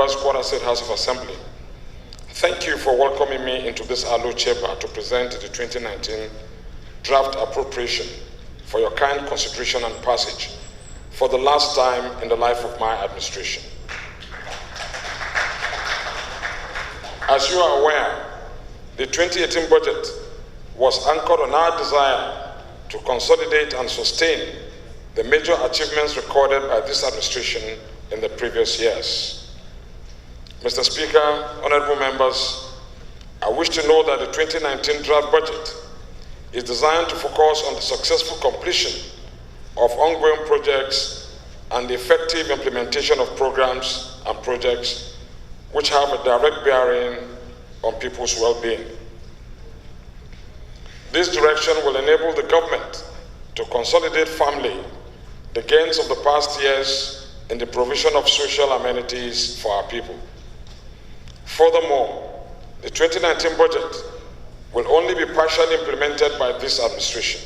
members, Kwara State House of Assembly, thank you for welcoming me into this Alo chamber to present the 2019 draft appropriation for your kind consideration and passage for the last time in the life of my administration. As you are aware, the 2018 budget was anchored on our desire to consolidate and sustain the major achievements recorded by this administration in the previous years. Mr. Speaker, honorable members, I wish to know that the 2019 draft budget is designed to focus on the successful completion of ongoing projects and the effective implementation of programs and projects which have a direct bearing on people's well-being. This direction will enable the government to consolidate firmly the gains of the past years in the provision of social amenities for our people. Furthermore, the 2019 budget will only be partially implemented by this administration.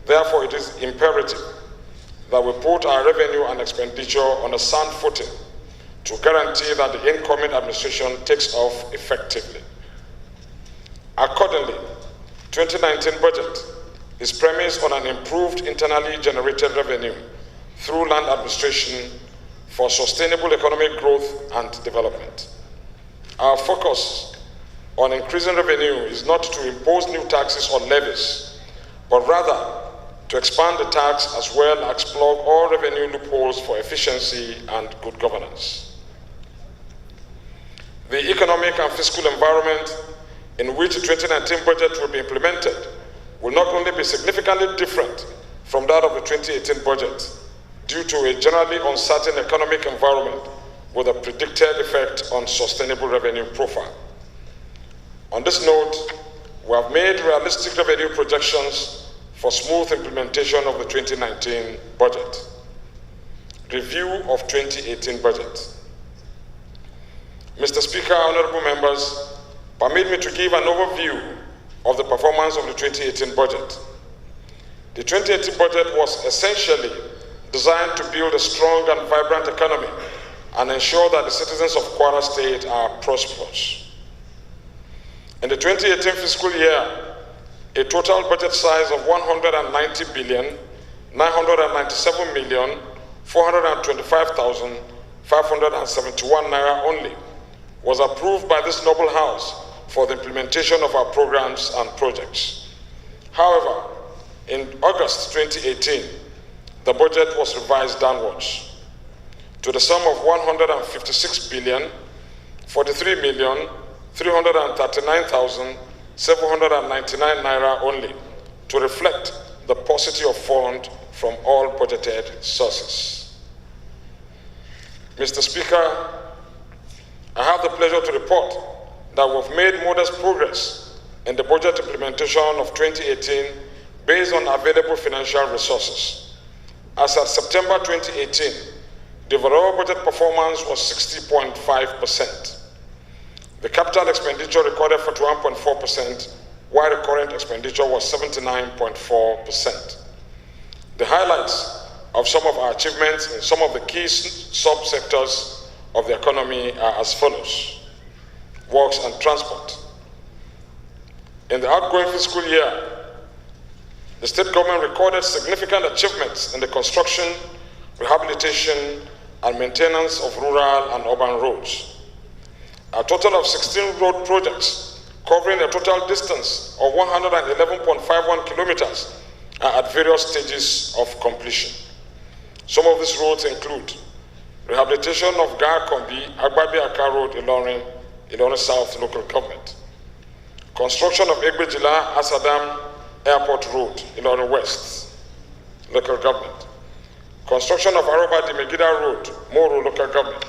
Therefore, it is imperative that we put our revenue and expenditure on a sound footing to guarantee that the incoming administration takes off effectively. Accordingly, 2019 budget is premised on an improved internally generated revenue through land administration for sustainable economic growth and development. Our focus on increasing revenue is not to impose new taxes or levies, but rather to expand the tax as well as plug all revenue loopholes for efficiency and good governance. The economic and fiscal environment in which the 2019 budget will be implemented will not only be significantly different from that of the 2018 budget due to a generally uncertain economic environment with a predicted effect on sustainable revenue profile. On this note, we have made realistic revenue projections for smooth implementation of the 2019 budget. Review of 2018 budget. Mr. Speaker, honorable members, permit me to give an overview of the performance of the 2018 budget. The 2018 budget was essentially designed to build a strong and vibrant economy and ensure that the citizens of Kwara State are prosperous. In the 2018 fiscal year, a total budget size of 190,927,425,571 naira only was approved by this noble house for the implementation of our programs and projects. However, in August 2018, the budget was revised downwards to the sum of 156,339,799 naira only to reflect the paucity of funds from all budgeted sources. Mr. Speaker, I have the pleasure to report that we've made modest progress in the budget implementation of 2018 based on available financial resources. As of September 2018, the overall budget performance was 60.5%. The capital expenditure recorded 41.4%, while the current expenditure was 79.4%. The highlights of some of our achievements in some of the key sub-sectors of the economy are as follows. Works and transport. In the outgoing fiscal year, the state government recorded significant achievements in the construction, rehabilitation, and maintenance of rural and urban roads. A total of 16 road projects covering a total distance of 111.51 kilometers are at various stages of completion. Some of these roads include rehabilitation of Gar-Kombi, Agbabi-Aka Road, Ilorin South Local Government. Construction of Egbejila Asadam Airport Road, Ilorin West Local Government. Construction of Aroba Dimegida Road, Moro Local Government.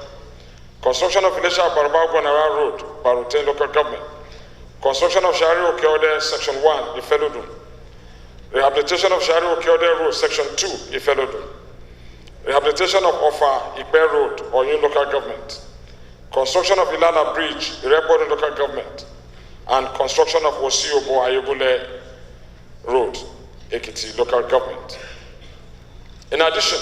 Construction of Ilesha Barba Gwanara Road, Barute Local Government. Construction of Shari Okeode Section 1, Ifelodun. Rehabilitation of Shari Okeode Road, Section 2, Ifelodun. Rehabilitation of Ofa Ipe Road, Oyun Local Government. Construction of Ilala Bridge, Irebodun Local Government. And construction of Osiobo Ayebule Road, Ekiti Local Government. In addition,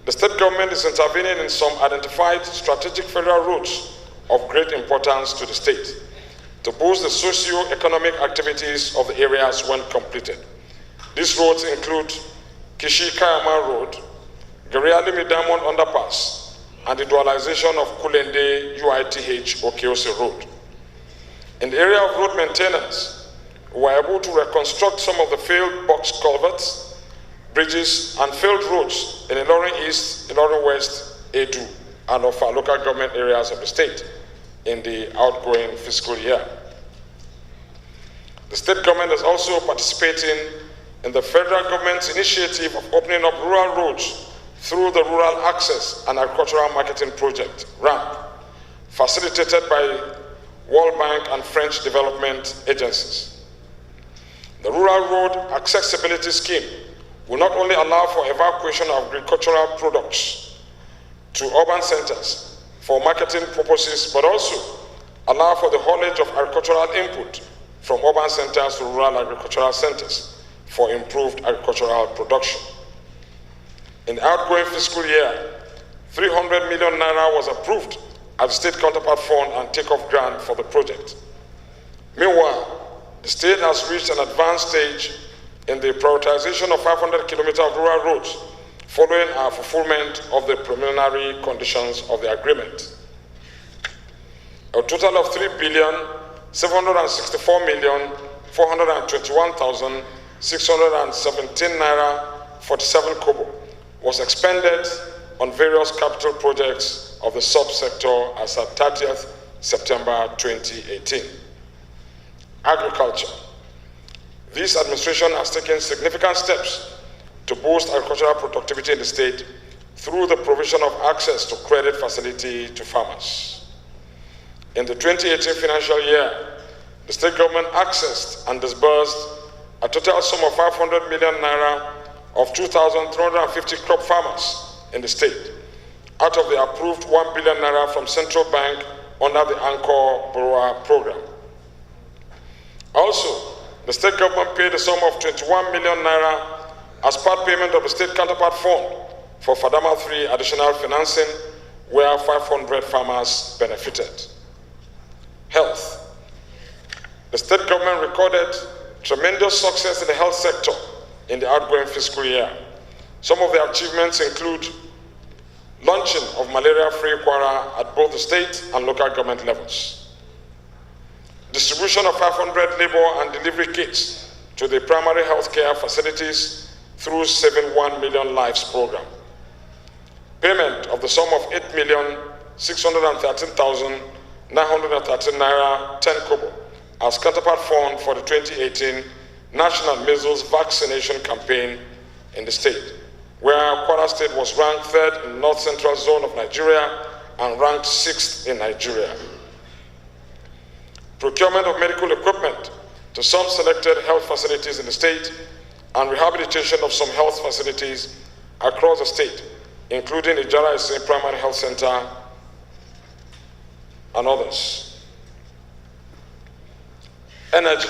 The state government is intervening in some identified strategic federal routes of great importance to the state to boost the socio-economic activities of the areas when completed. These roads include Kishi-Kayama Road, Gerialimi Diamond Underpass, and the dualization of Kulende UITH Okeose Road. In the area of road maintenance, we were able to reconstruct some of the failed box culverts, bridges, and failed roads in Ilorin East, Ilorin West, Edu, and of our local government areas of the state in the outgoing fiscal year. The state government is also participating in the federal government's initiative of opening up rural roads through the Rural Access and Agricultural Marketing Project, RAMP, facilitated by World Bank and French development agencies. The Rural Road Accessibility Scheme will not only allow for evacuation of agricultural products to urban centers for marketing purposes, but also allow for the haulage of agricultural input from urban centers to rural agricultural centers for improved agricultural production. In the outgoing fiscal year, 300 million naira was approved as the state counterpart fund and takeoff grant for the project. Meanwhile, the state has reached an advanced stage in the prioritization of 500 kilometers of rural roads following our fulfillment of the preliminary conditions of the agreement. A total of 3,764,421,617 naira 47 kobo was expended on various capital projects of the subsector as at 30th September 2018. Agriculture. This administration has taken significant steps to boost agricultural productivity in the state through the provision of access to credit facility to farmers. In the 2018 financial year, the state government accessed and disbursed a total sum of 500 million naira of 2,350 crop farmers in the state, out of the approved 1 billion naira from Central Bank under the Anchor Borrower Program. Also, the state government paid a sum of 21 million naira as part payment of the state counterpart fund for Fadama 3 additional financing, where 500 farmers benefited. Health. The state government recorded tremendous success in the health sector in the outgoing fiscal year. Some of the achievements include launching of malaria-free Kwara at both the state and local government levels, distribution of 500 labor and delivery kits to the primary health care facilities through Saving 1 Million Lives program, payment of the sum of 8,613,913 naira 10 kobo as counterpart fund for the 2018 National Measles Vaccination Campaign in the state, where Kwara State was ranked 3rd in the North Central Zone of Nigeria and ranked 6th in Nigeria. Procurement of medical equipment to some selected health facilities in the state and rehabilitation of some health facilities across the state, including Ijara Ese Primary Health Center and others. Energy.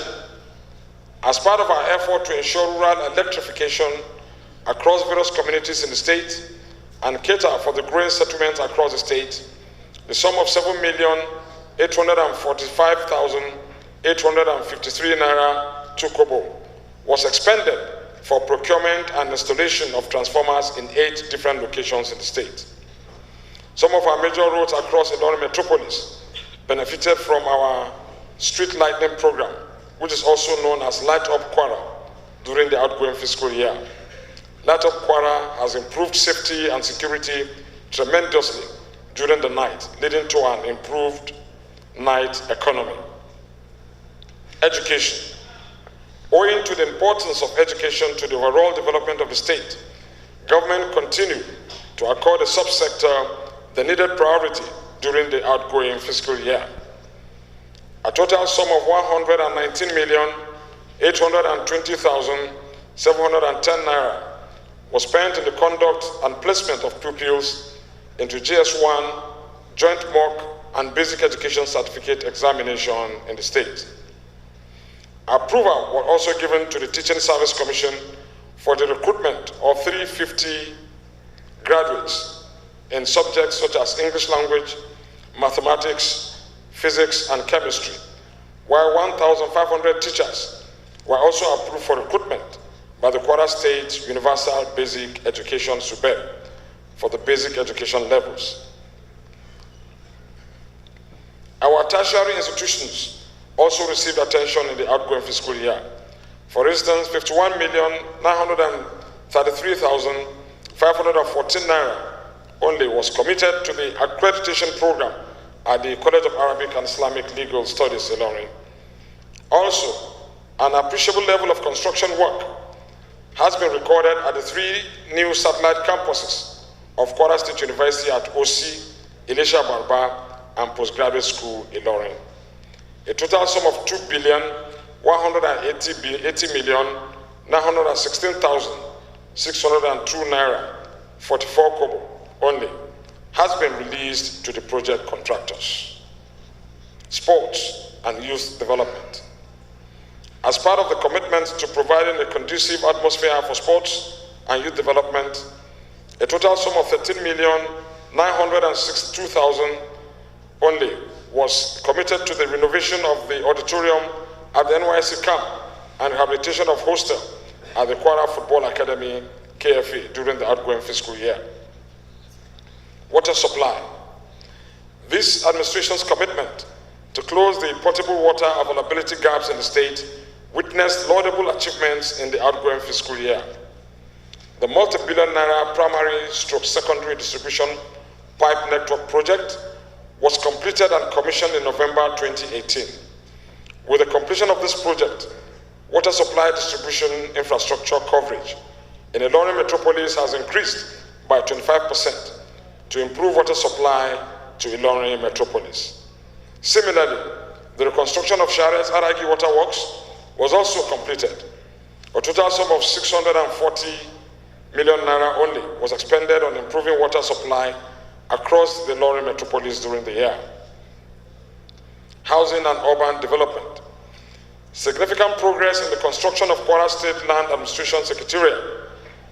As part of our effort to ensure rural electrification across various communities in the state and cater for the growing settlements across the state, the sum of 7,845,853 naira 2 kobo was expended for procurement and installation of transformers in 8 different locations in the state. Some of our major roads across Ilorin metropolis benefited from our street lighting program, which is also known as Light Up Kwara, during the outgoing fiscal year. Light Up Kwara has improved safety and security tremendously during the night, leading to an improved night economy. Education. Owing to the importance of education to the overall development of the state, government continued to accord the subsector the needed priority during the outgoing fiscal year. A total sum of 119,820,710 naira was spent in the conduct and placement of pupils into GS1, Joint Mock, and Basic Education Certificate examination in the state. Approval was also given to the Teaching Service Commission for the recruitment of 350 graduates in subjects such as English language, mathematics, physics, and chemistry, while 1,500 teachers were also approved for recruitment by the Kwara State Universal Basic Education SUBEB for the basic education levels. Our tertiary institutions also received attention in the outgoing fiscal year. For instance, 51,933,514 naira only was committed to the accreditation program at the College of Arabic and Islamic Legal Studies, Ilorin. Also, an appreciable level of construction work has been recorded at the 3 new satellite campuses of Kwara State University at OC, Elisha Barba, and Postgraduate School, Ilorin. A total sum of 2,180,916,602 naira, 44 kobo only, has been released to the project contractors. Sports and youth development. As part of the commitment to providing a conducive atmosphere for sports and youth development, a total sum of 13,962,000 only was committed to the renovation of the auditorium at the NYSC camp and rehabilitation of hostel at the Kwara Football Academy, KFA, during the outgoing fiscal year. Water supply. This administration's commitment to close the potable water availability gaps in the state witnessed laudable achievements in the outgoing fiscal year. The multi-billion naira primary/secondary distribution pipe network project was completed and commissioned in November 2018. With the completion of this project, water supply distribution infrastructure coverage in Ilorin metropolis has increased by 25% to improve water supply to Ilorin metropolis. Similarly, the reconstruction of Sharia's Alhaji Water Works was also completed. A total sum of 640 million naira only was expended on improving water supply across the Ilorin metropolis during the year. Housing and urban development. Significant progress in the construction of Kwara State Land Administration Secretariat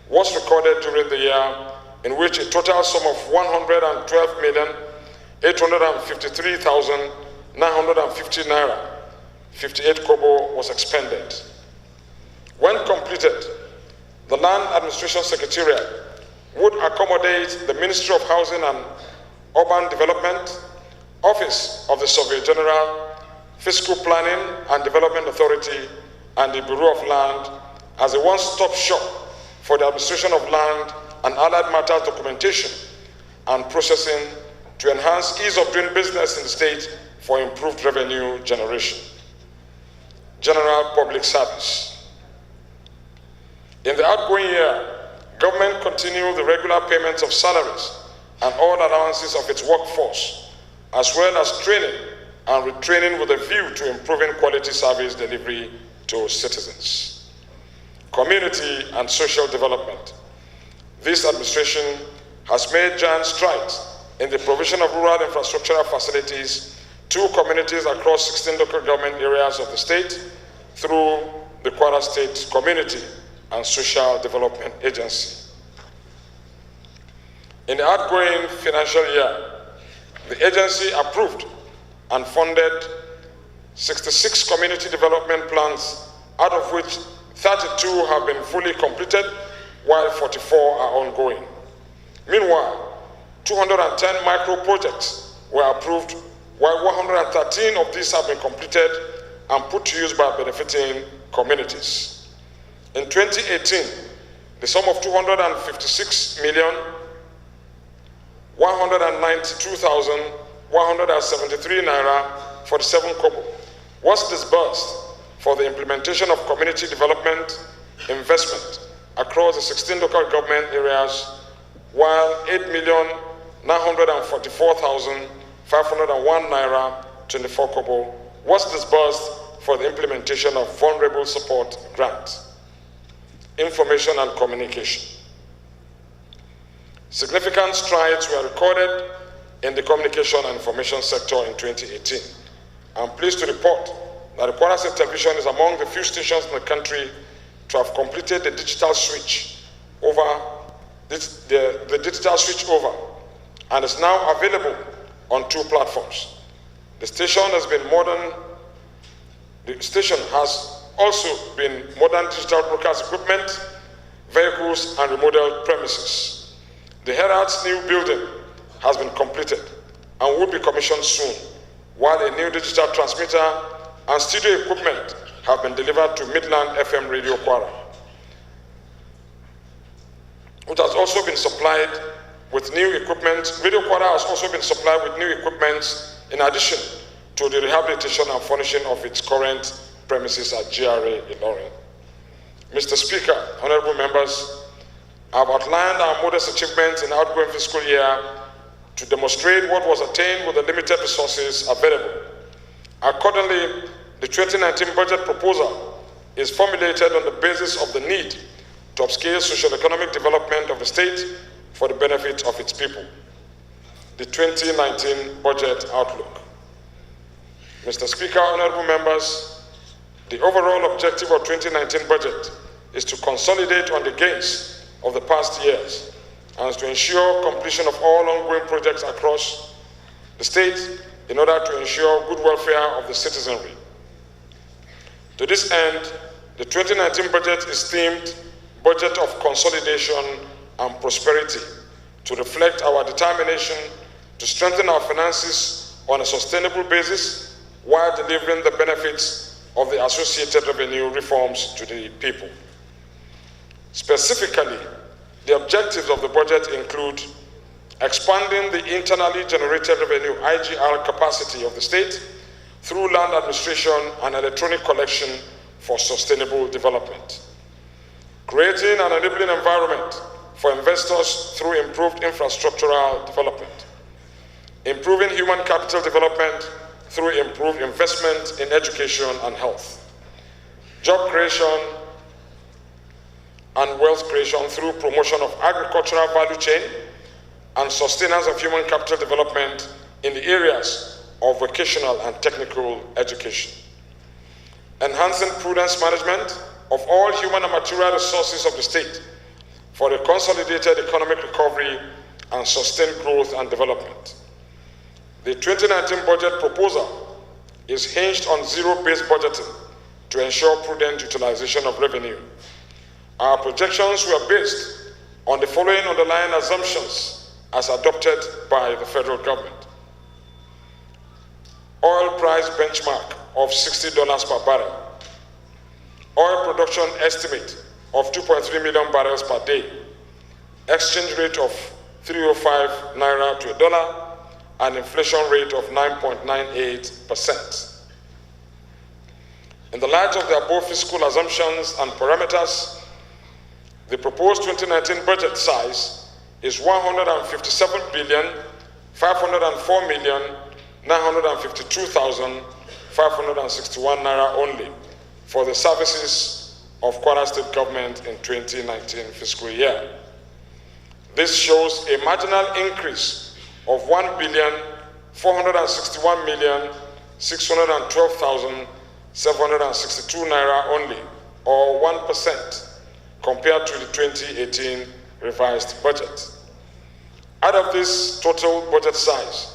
was recorded during the year, in which a total sum of 112,853,950 naira, 58 kobo was expended. When completed, the Land Administration Secretariat would accommodate the Ministry of Housing and Urban Development, Office of the Surveyor General, Fiscal Planning and Development Authority, and the Bureau of Land as a one-stop shop for the administration of land and allied matters documentation and processing to enhance ease of doing business in the state for improved revenue generation. General public service. In the outgoing year, government continued the regular payments of salaries and all allowances of its workforce, as well as training and retraining with a view to improving quality service delivery to citizens. Community and social development. This administration has made giant strides in the provision of rural infrastructural facilities to communities across 16 local government areas of the state through the Kwara State Community and Social Development Agency. In the outgoing financial year, the agency approved and funded 66 community development plans, out of which 32 have been fully completed, while 44 are ongoing. Meanwhile, 210 micro projects were approved, while 113 of these have been completed and put to use by benefiting communities. In 2018, the sum of 256,192,173 naira 47 kobo was disbursed for the implementation of community development investment across the 16 local government areas, while 8,944,501 naira 24 kobo was disbursed for the implementation of vulnerable support grants. Information and communication. Significant strides were recorded in the communication and information sector in 2018. I'm pleased to report that the Kwara State Television is among the few stations in the country to have completed the digital switch over the digital switchover and is now available on 2 platforms. The station has also been modern digital broadcast equipment, vehicles, and remodeled premises. The Herald's new building has been completed and will be commissioned soon, while a new digital transmitter and studio equipment have been delivered to Midland FM Radio Kwara, which has also been supplied with new equipment. Radio Kwara has also been supplied with new equipment in addition to the rehabilitation and furnishing of its current premises at GRA Ilorin. Mr. Speaker, honorable members, I have outlined our modest achievements in the outgoing fiscal year to demonstrate what was attained with the limited resources available. Accordingly, the 2019 budget proposal is formulated on the basis of the need to upscale socio-economic development of the state for the benefit of its people. The 2019 budget outlook. Mr. Speaker, honorable members, the overall objective of 2019 budget is to consolidate on the gains of the past years and to ensure completion of all ongoing projects across the state in order to ensure good welfare of the citizenry. To this end, the 2019 budget is themed Budget of Consolidation and Prosperity to reflect our determination to strengthen our finances on a sustainable basis while delivering the benefits of the associated revenue reforms to the people. Specifically, the objectives of the budget include expanding the internally generated revenue IGR capacity of the state through land administration and electronic collection for sustainable development, creating an enabling environment for investors through improved infrastructural development, improving human capital development through improved investment in education and health, job creation and wealth creation through promotion of agricultural value chain and sustenance of human capital development in the areas of vocational and technical education, enhancing prudence management of all human and material resources of the state for the consolidated economic recovery and sustained growth and development. The 2019 budget proposal is hinged on zero-based budgeting to ensure prudent utilization of revenue. Our projections were based on the following underlying assumptions as adopted by the federal government. Oil price benchmark of $60 per barrel. Oil production estimate of 2.3 million barrels per day. Exchange rate of 305 naira to a dollar and inflation rate of 9.98%. In the light of the above fiscal assumptions and parameters, the proposed 2019 budget size is 157,504,952,561 naira only for the services of Kwara State Government in 2019 fiscal year. This shows a marginal increase of 1,461,612,762 naira only, or 1%, compared to the 2018 revised budget. Out of this total budget size,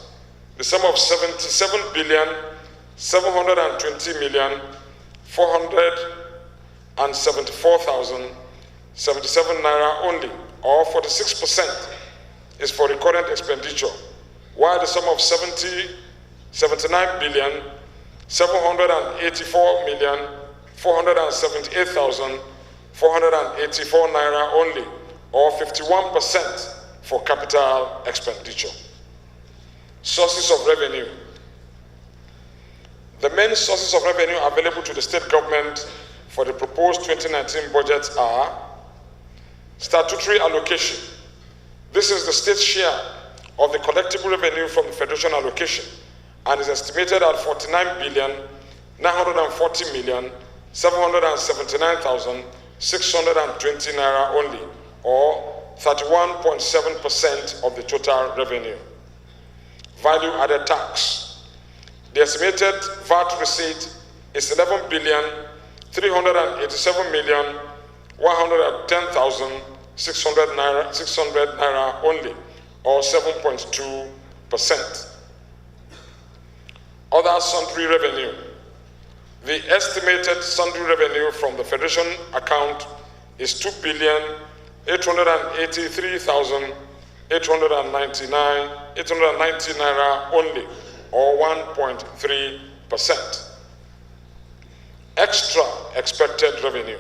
the sum of 77,720,474,077 naira only, or 46%, is for recurrent expenditure, while the sum of 79,784,478,484 naira only, or 51%, for capital expenditure. Sources of revenue. The main sources of revenue available to the state government for the proposed 2019 budget are statutory allocation. This is the state's share of the collectible revenue from the federation allocation and is estimated at 49,940,779,620 naira only, or 31.7% of the total revenue. Value added tax. The estimated VAT receipt is 11,387,110,7 600 naira only, or 7.2%. Other sundry revenue. The estimated sundry revenue from the Federation account is 2,883,890 naira only, or 1.3%. Extra expected revenue.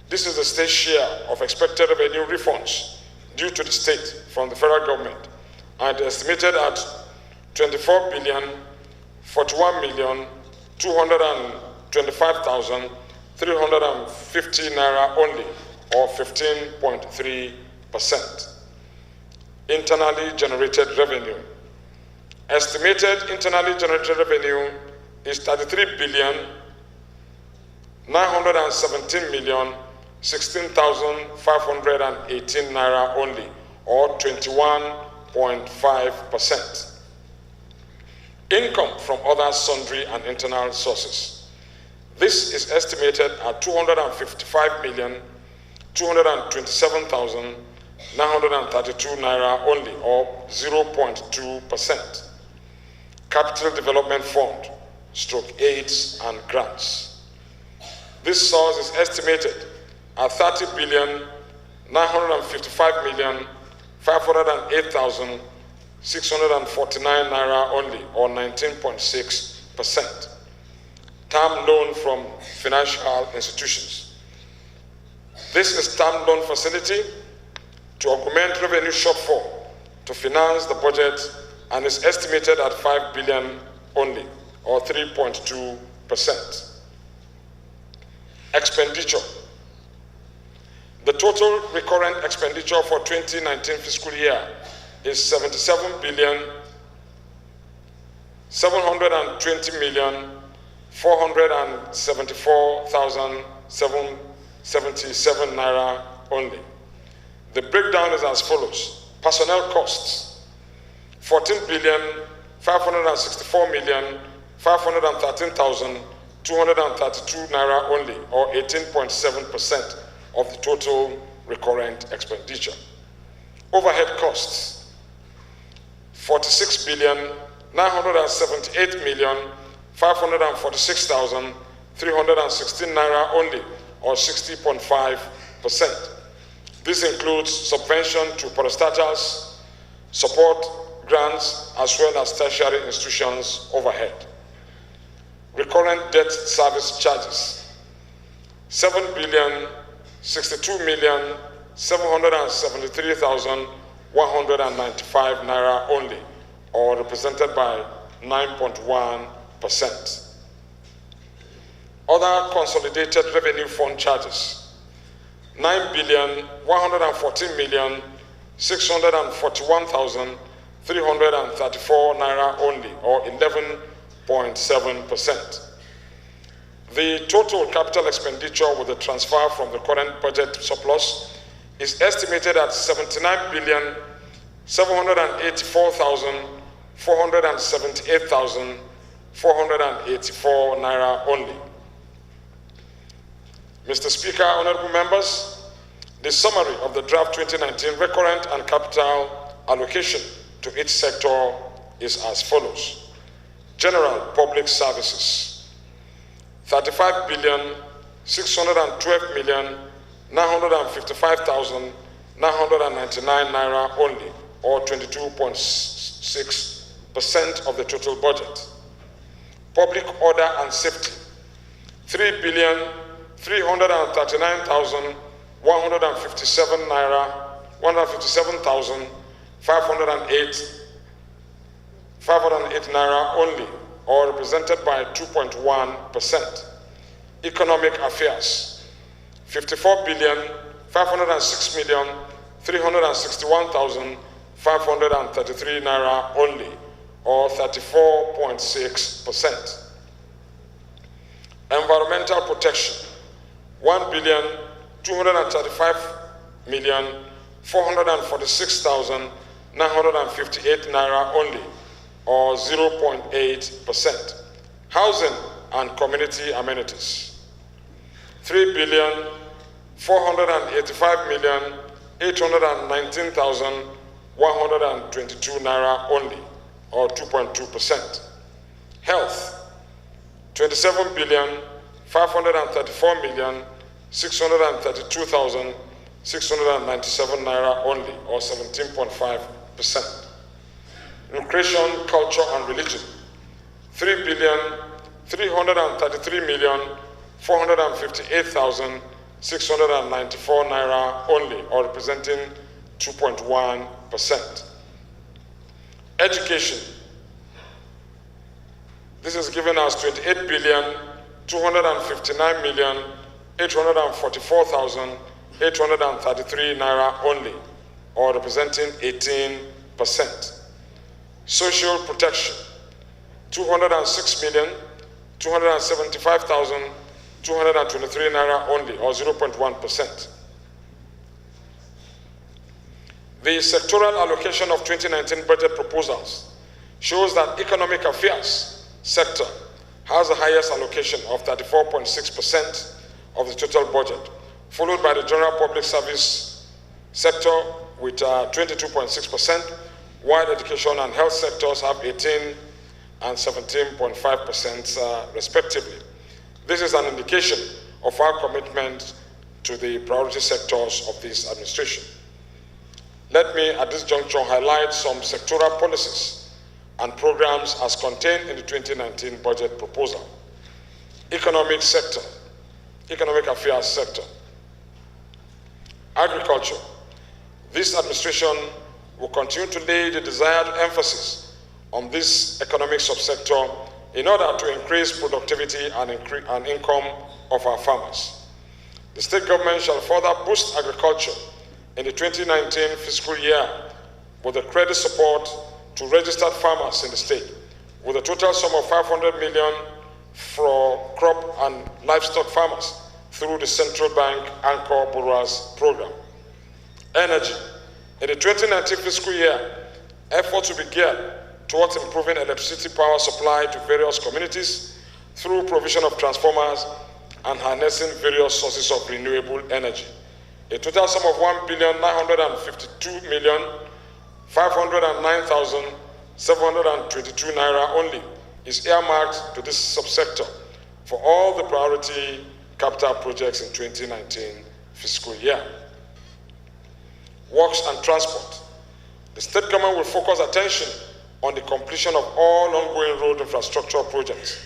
This is the state share of expected revenue refunds due to the state from the federal government, and estimated at 24,41,225,350 naira only, or 15.3%. Internally generated revenue. Estimated internally generated revenue is 33,917,016,518 naira only, or 21.5%. Income from other sundry and internal sources. This is estimated at 255,227,932 naira only, or 0.2%. Capital Development Fund, /aids and grants. This source is estimated at 30,955,508,649 naira only, or 19.6%. Term loan from financial institutions. This is term loan facility to augment revenue shortfall to finance the budget, and is estimated at 5 billion only, or 3.2%. Expenditure. The total recurrent expenditure for 2019 fiscal year is 77,720,474,777 naira only. The breakdown is as follows. Personnel costs, 14,564,513,232 naira only, or 18.7% of the total recurrent expenditure. Overhead costs, 46,978,546,316 naira only, or 60.5%. This includes subvention to parastatals, support grants, as well as tertiary institutions overhead. Recurrent debt service charges, 7,062,773,195 naira only, or represented by 9.1%. Other consolidated revenue fund charges, 9,114,641,334 naira only, or 11.7%. The total capital expenditure with the transfer from the current budget surplus is estimated at 79,778,484 naira only. Mr. Speaker, honorable members, the summary of the draft 2019 recurrent and capital allocation to each sector is as follows. General public services, 35,612,955,999 naira only, or 22.6% of the total budget. Public order and safety, 3,339,157 naira, 157,508 naira only, or represented by 2.1%. Economic affairs, 54,506,361,533 naira only, or 34.6%. Environmental protection, 1,235,446,958 naira only, or 0.8%. Housing and community amenities, 3,485,786,9 819,122 naira only, or 2.2%. Health, 27,534,632,697 naira only, or 17.5%. Recreation, culture, and religion, 3,358,694 naira only, or representing 2.1%. Education, this is giving us 28,259,844,833 naira only, or representing 18%. Social protection, 206,275,223 naira only, or 0.1%. The sectoral allocation of 2019 budget proposals shows that economic affairs sector has the highest allocation of 34.6% of the total budget, followed by the general public service sector with 22.6%, while education and health sectors have 18 and 17.5% respectively. This is an indication of our commitment to the priority sectors of this administration. Let me at this juncture highlight some sectoral policies and programs as contained in the 2019 budget proposal. Economic sector, economic affairs sector. Agriculture. This administration will continue to lay the desired emphasis on this economic subsector in order to increase productivity and income of our farmers. The state government shall further boost agriculture in the 2019 fiscal year with the credit support to registered farmers in the state, with a total sum of 500 million for crop and livestock farmers through the Central Bank Anchor Borrowers Program. Energy. In the 2019 fiscal year, efforts will be geared towards improving electricity power supply to various communities through provision of transformers and harnessing various sources of renewable energy. A total sum of 1,952,509,722 naira only is earmarked to this subsector for all the priority capital projects in 2019 fiscal year. Works and transport. The state government will focus attention on the completion of all ongoing road infrastructure projects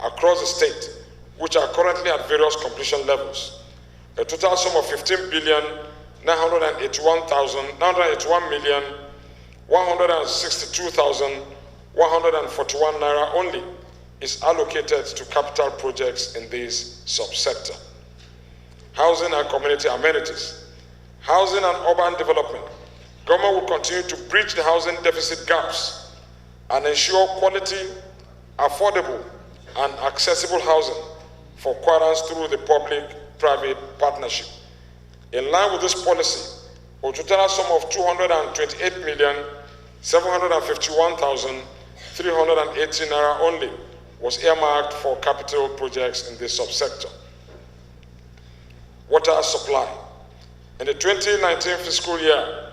across the state, which are currently at various completion levels. A total sum of 15,981,162,141 naira only is allocated to capital projects in this subsector. Housing and community amenities. Housing and urban development. Government will continue to bridge the housing deficit gaps and ensure quality, affordable, and accessible housing for Kwarans through the public-private partnership. In line with this policy, a total sum of 228,751,380 naira only was earmarked for capital projects in this subsector. Water supply. In the 2019 fiscal year,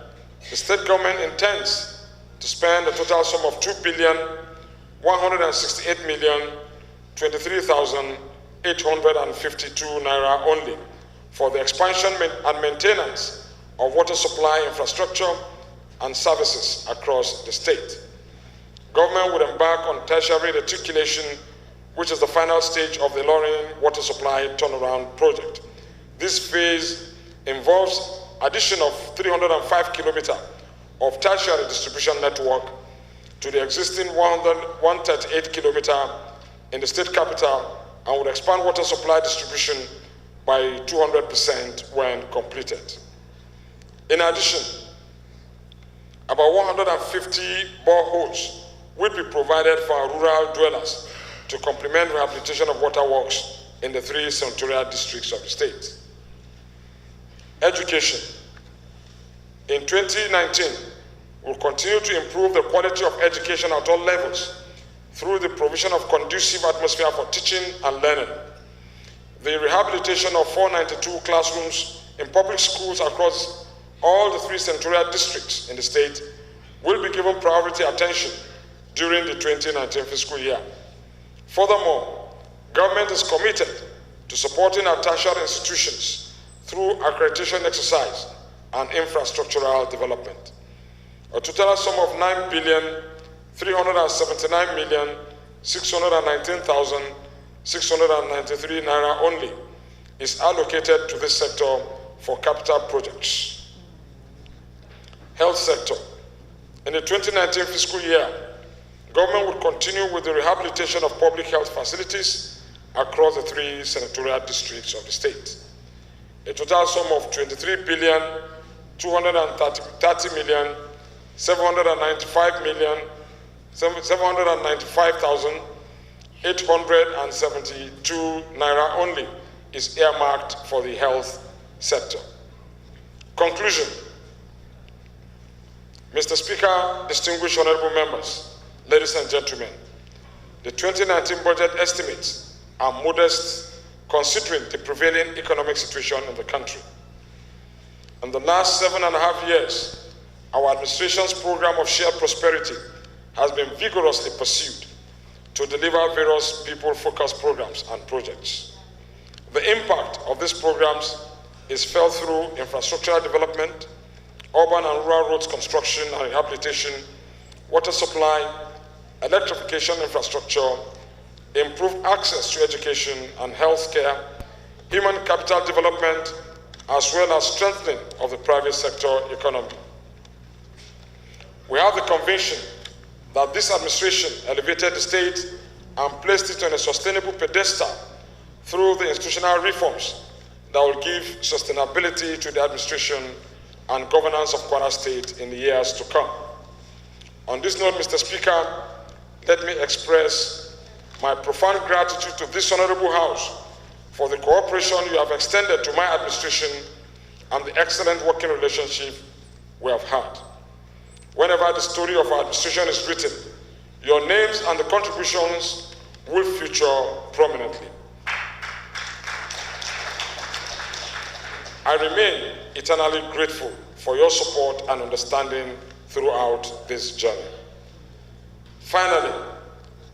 the state government intends to spend a total sum of 2,168,023,852 naira only for the expansion and maintenance of water supply infrastructure and services across the state. Government would embark on tertiary reticulation, which is the final stage of the Lorin water supply turnaround project. This phase involves addition of 305 kilometers of tertiary distribution network to the existing 138 kilometers in the state capital and would expand water supply distribution by 200% when completed. In addition, about 150 boreholes will be provided for our rural dwellers to complement rehabilitation of waterworks in the 3 senatorial districts of the state. Education. In 2019, we'll continue to improve the quality of education at all levels through the provision of conducive atmosphere for teaching and learning. The rehabilitation of 492 classrooms in public schools across all the 3 senatorial districts in the state will be given priority attention during the 2019 fiscal year. Furthermore, government is committed to supporting our tertiary institutions through accreditation exercise and infrastructural development. A total sum of 9,379,619,693 naira only is allocated to this sector for capital projects. Health sector. In the 2019 fiscal year, government will continue with the rehabilitation of public health facilities across the 3 senatorial districts of the state. A total sum of 23,230,795,872 naira only is earmarked for the health sector. Conclusion. Mr. Speaker, distinguished honorable members, ladies and gentlemen, the 2019 budget estimates are modest considering the prevailing economic situation in the country. In the last 7.5 years, our administration's program of shared prosperity has been vigorously pursued to deliver various people-focused programs and projects. The impact of these programs is felt through infrastructural development, urban and rural roads construction and rehabilitation, water supply, electrification infrastructure, improved access to education and health care, human capital development, as well as strengthening of the private sector economy. We have the conviction that this administration elevated the state and placed it on a sustainable pedestal through the institutional reforms that will give sustainability to the administration and governance of Kwara State in the years to come. On this note, Mr. Speaker, let me express my profound gratitude to this Honorable House for the cooperation you have extended to my administration and the excellent working relationship we have had. Whenever the story of our administration is written, your names and the contributions will feature prominently. I remain eternally grateful for your support and understanding throughout this journey. Finally,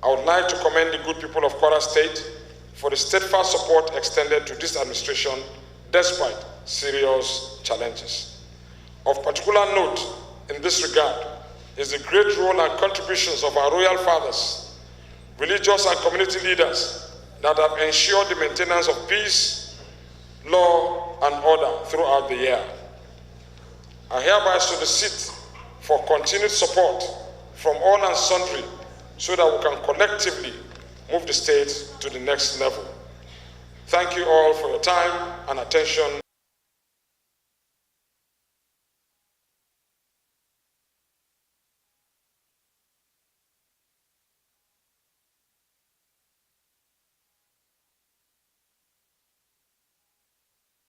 I would like to commend the good people of Kwara State for the steadfast support extended to this administration despite serious challenges. Of particular note in this regard is the great role and contributions of our royal fathers, religious and community leaders that have ensured the maintenance of peace, law, and order throughout the year. I hereby solicit for continued support from all and sundry so that we can collectively move the state to the next level. Thank you all for your time and attention.